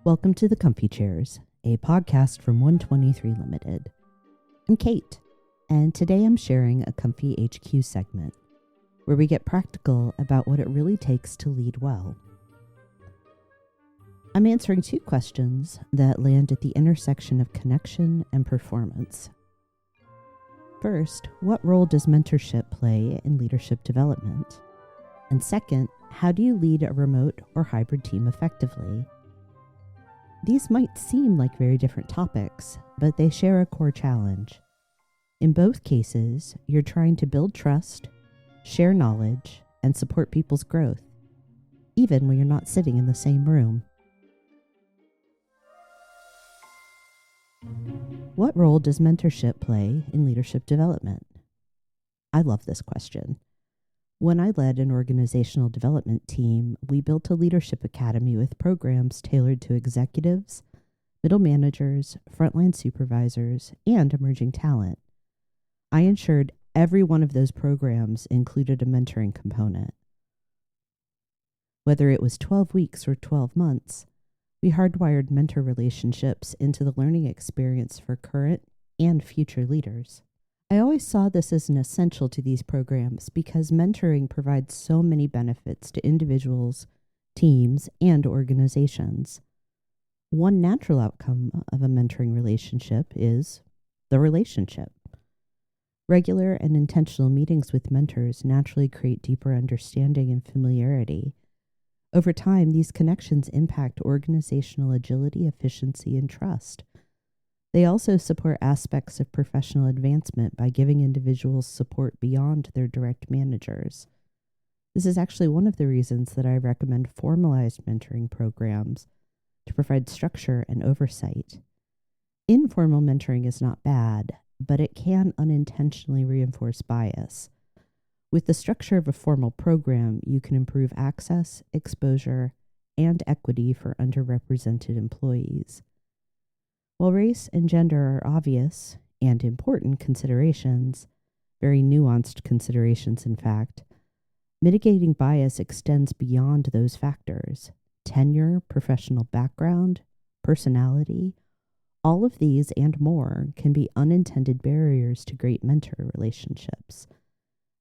Welcome to the Comfy Chairs, a podcast from 123 Limited. I'm Kate, and today I'm sharing a comfyHQ segment where we get practical about what it really takes to lead well. I'm answering two questions that land at the intersection of connection and performance. First, what role does mentorship play in leadership development? And second, how do you lead a remote or hybrid team effectively? These might seem like very different topics, but they share a core challenge. In both cases, you're trying to build trust, share knowledge, and support people's growth, even when you're not sitting in the same room. What role does mentorship play in leadership development? I love this question. When I led an organizational development team, we built a leadership academy with programs tailored to executives, middle managers, frontline supervisors, and emerging talent. I ensured every one of those programs included a mentoring component. Whether it was 12 weeks or 12 months, we hardwired mentor relationships into the learning experience for current and future leaders. I always saw this as an essential to these programs because mentoring provides so many benefits to individuals, teams, and organizations. One natural outcome of a mentoring relationship is the relationship. Regular and intentional meetings with mentors naturally create deeper understanding and familiarity. Over time, these connections impact organizational agility, efficiency, and trust. They also support aspects of professional advancement by giving individuals support beyond their direct managers. This is actually one of the reasons that I recommend formalized mentoring programs to provide structure and oversight. Informal mentoring is not bad, but it can unintentionally reinforce bias. With the structure of a formal program, you can improve access, exposure, and equity for underrepresented employees. While race and gender are obvious and important considerations, very nuanced considerations in fact, mitigating bias extends beyond those factors. Tenure, professional background, personality, all of these and more can be unintended barriers to great mentor relationships.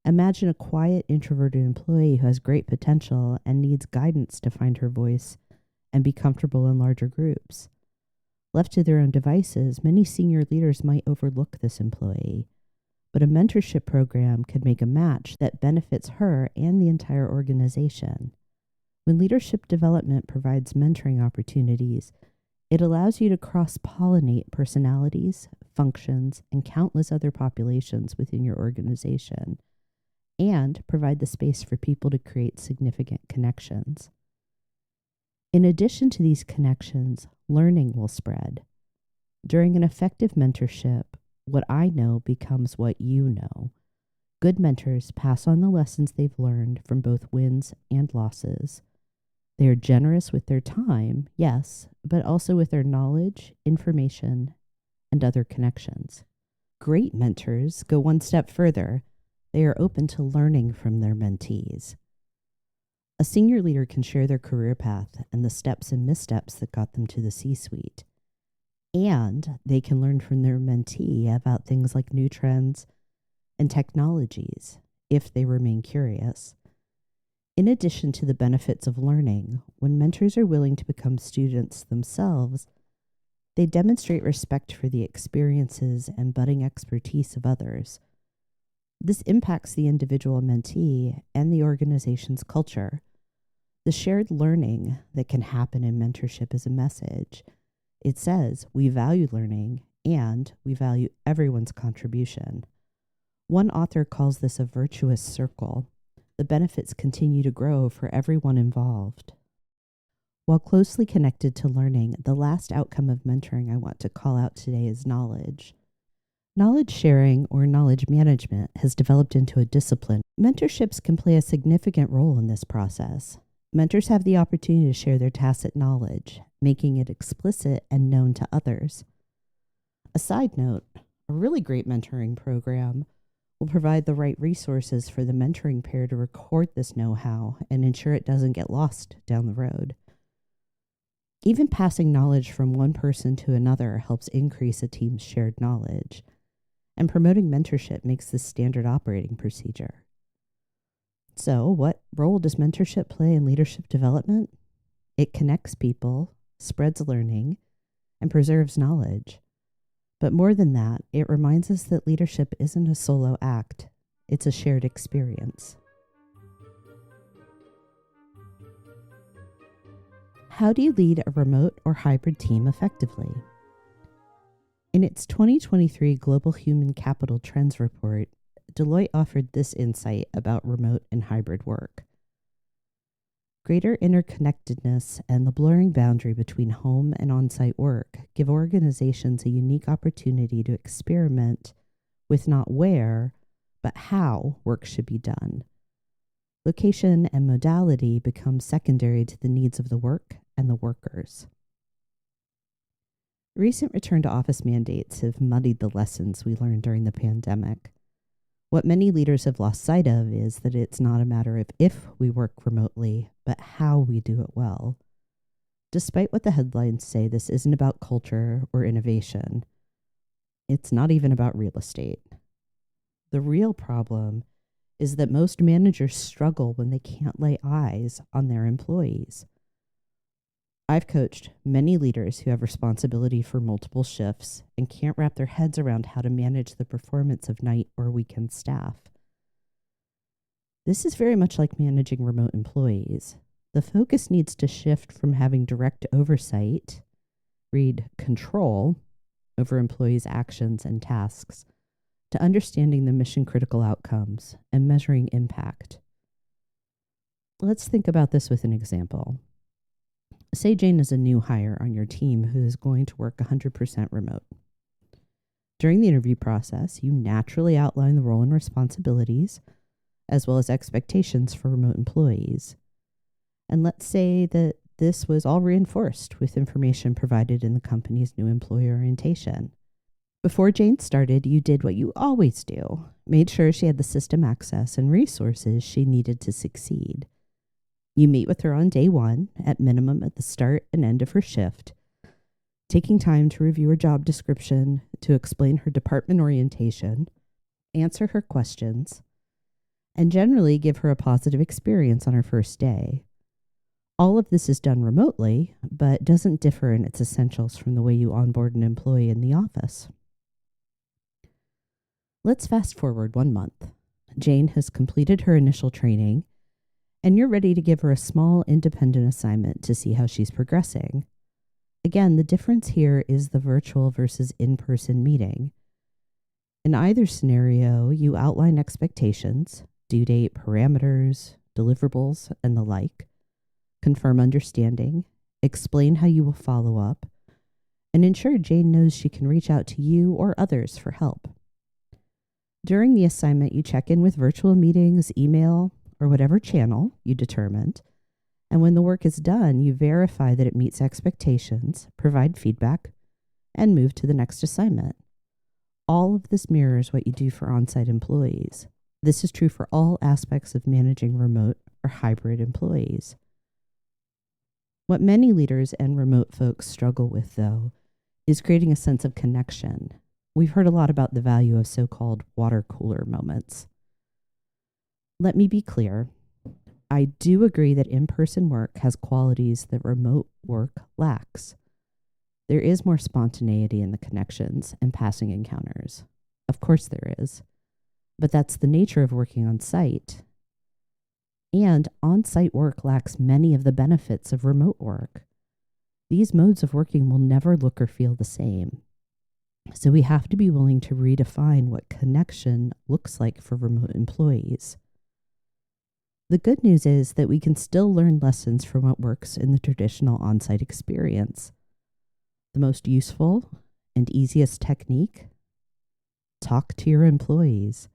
Imagine a quiet, introverted employee who has great potential and needs guidance to find her voice and be comfortable in larger groups. Left to their own devices, many senior leaders might overlook this employee, but a mentorship program could make a match that benefits her and the entire organization. When leadership development provides mentoring opportunities, it allows you to cross-pollinate personalities, functions, and countless other populations within your organization, and provide the space for people to create significant connections. In addition to these connections, learning will spread. During an effective mentorship, what I know becomes what you know. Good mentors pass on the lessons they've learned from both wins and losses. They are generous with their time, yes, but also with their knowledge, information, and other connections. Great mentors go one step further. They are open to learning from their mentees. A senior leader can share their career path and the steps and missteps that got them to the C-suite. And they can learn from their mentee about things like new trends and technologies, if they remain curious. In addition to the benefits of learning, when mentors are willing to become students themselves, they demonstrate respect for the experiences and budding expertise of others. This impacts the individual mentee and the organization's culture. The shared learning that can happen in mentorship is a message. It says, we value learning and we value everyone's contribution. One author calls this a virtuous circle. The benefits continue to grow for everyone involved. While closely connected to learning, the last outcome of mentoring I want to call out today is knowledge. Knowledge sharing or knowledge management has developed into a discipline. Mentorships can play a significant role in this process. Mentors have the opportunity to share their tacit knowledge, making it explicit and known to others. A side note, a really great mentoring program will provide the right resources for the mentoring pair to record this know-how and ensure it doesn't get lost down the road. Even passing knowledge from one person to another helps increase a team's shared knowledge, and promoting mentorship makes this standard operating procedure. So, what role does mentorship play in leadership development? It connects people, spreads learning, and preserves knowledge. But more than that, it reminds us that leadership isn't a solo act, it's a shared experience. How do you lead a remote or hybrid team effectively? In its 2023 Global Human Capital Trends report, Deloitte offered this insight about remote and hybrid work. Greater interconnectedness and the blurring boundary between home and on-site work give organizations a unique opportunity to experiment with not where, but how work should be done. Location and modality become secondary to the needs of the work and the workers. Recent return to office mandates have muddied the lessons we learned during the pandemic. What many leaders have lost sight of is that it's not a matter of if we work remotely, but how we do it well. Despite what the headlines say, this isn't about culture or innovation. It's not even about real estate. The real problem is that most managers struggle when they can't lay eyes on their employees. I've coached many leaders who have responsibility for multiple shifts and can't wrap their heads around how to manage the performance of night or weekend staff. This is very much like managing remote employees. The focus needs to shift from having direct oversight, read control, over employees' actions and tasks, to understanding the mission-critical outcomes and measuring impact. Let's think about this with an example. Say Jane is a new hire on your team who is going to work 100% remote. During the interview process, you naturally outline the role and responsibilities, as well as expectations for remote employees. And let's say that this was all reinforced with information provided in the company's new employee orientation. Before Jane started, you did what you always do, made sure she had the system access and resources she needed to succeed. You meet with her on day one, at minimum at the start and end of her shift, taking time to review her job description, to explain her department orientation, answer her questions, and generally give her a positive experience on her first day. All of this is done remotely, but doesn't differ in its essentials from the way you onboard an employee in the office. Let's fast forward 1 month. Jane has completed her initial training, and you're ready to give her a small independent assignment to see how she's progressing. Again, the difference here is the virtual versus in-person meeting. In either scenario, you outline expectations, due date, parameters, deliverables, and the like, confirm understanding, explain how you will follow up, and ensure Jane knows she can reach out to you or others for help. During the assignment, you check in with virtual meetings, email, or whatever channel you determined, and when the work is done, you verify that it meets expectations, provide feedback, and move to the next assignment. All of this mirrors what you do for on-site employees. This is true for all aspects of managing remote or hybrid employees. What many leaders and remote folks struggle with, though, is creating a sense of connection. We've heard a lot about the value of so-called water cooler moments. Let me be clear. I do agree that in-person work has qualities that remote work lacks. There is more spontaneity in the connections and passing encounters. Of course there is. But that's the nature of working on site. And on-site work lacks many of the benefits of remote work. These modes of working will never look or feel the same. So we have to be willing to redefine what connection looks like for remote employees. The good news is that we can still learn lessons from what works in the traditional on-site experience. The most useful and easiest technique: talk to your employees.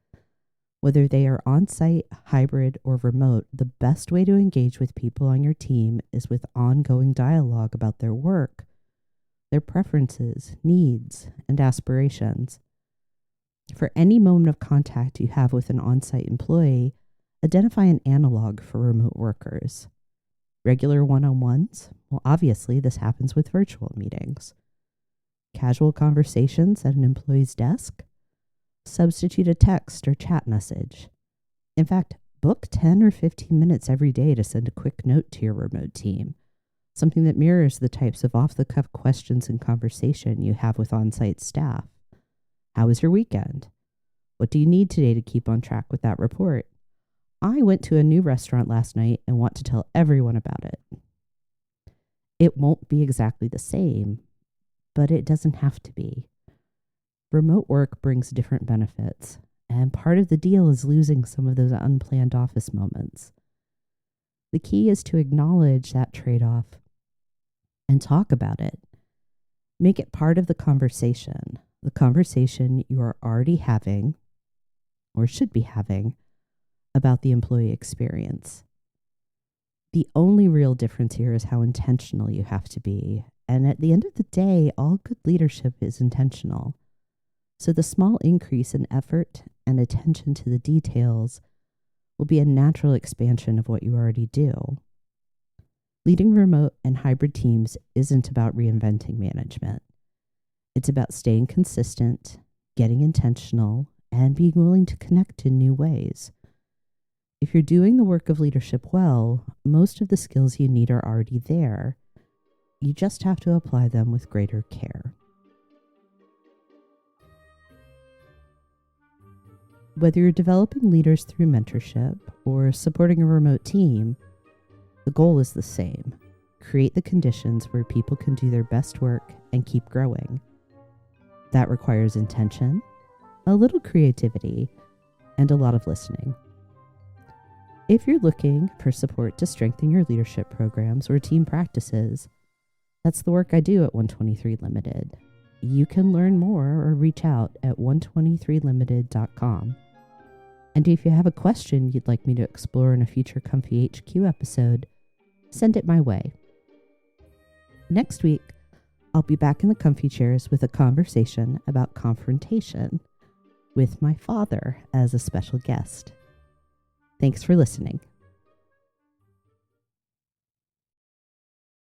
Whether they are on-site, hybrid, or remote, the best way to engage with people on your team is with ongoing dialogue about their work, their preferences, needs, and aspirations. For any moment of contact you have with an on-site employee, identify an analog for remote workers. Regular one-on-ones? Well, obviously, this happens with virtual meetings. Casual conversations at an employee's desk? Substitute a text or chat message. In fact, book 10 or 15 minutes every day to send a quick note to your remote team, something that mirrors the types of off-the-cuff questions and conversation you have with on-site staff. How was your weekend? What do you need today to keep on track with that report? I went to a new restaurant last night and want to tell everyone about it. It won't be exactly the same, but it doesn't have to be. Remote work brings different benefits, and part of the deal is losing some of those unplanned office moments. The key is to acknowledge that trade-off and talk about it. Make it part of the conversation you are already having, or should be having, about the employee experience. The only real difference here is how intentional you have to be. And at the end of the day, all good leadership is intentional. So the small increase in effort and attention to the details will be a natural expansion of what you already do. Leading remote and hybrid teams isn't about reinventing management. It's about staying consistent, getting intentional, and being willing to connect in new ways. If you're doing the work of leadership well, most of the skills you need are already there. You just have to apply them with greater care. Whether you're developing leaders through mentorship or supporting a remote team, the goal is the same. Create the conditions where people can do their best work and keep growing. That requires intention, a little creativity, and a lot of listening. If you're looking for support to strengthen your leadership programs or team practices, that's the work I do at 123 Limited. You can learn more or reach out at 123limited.com. And if you have a question you'd like me to explore in a future comfyHQ episode, send it my way. Next week, I'll be back in the comfy chairs with a conversation about confrontation with my father as a special guest. Thanks for listening.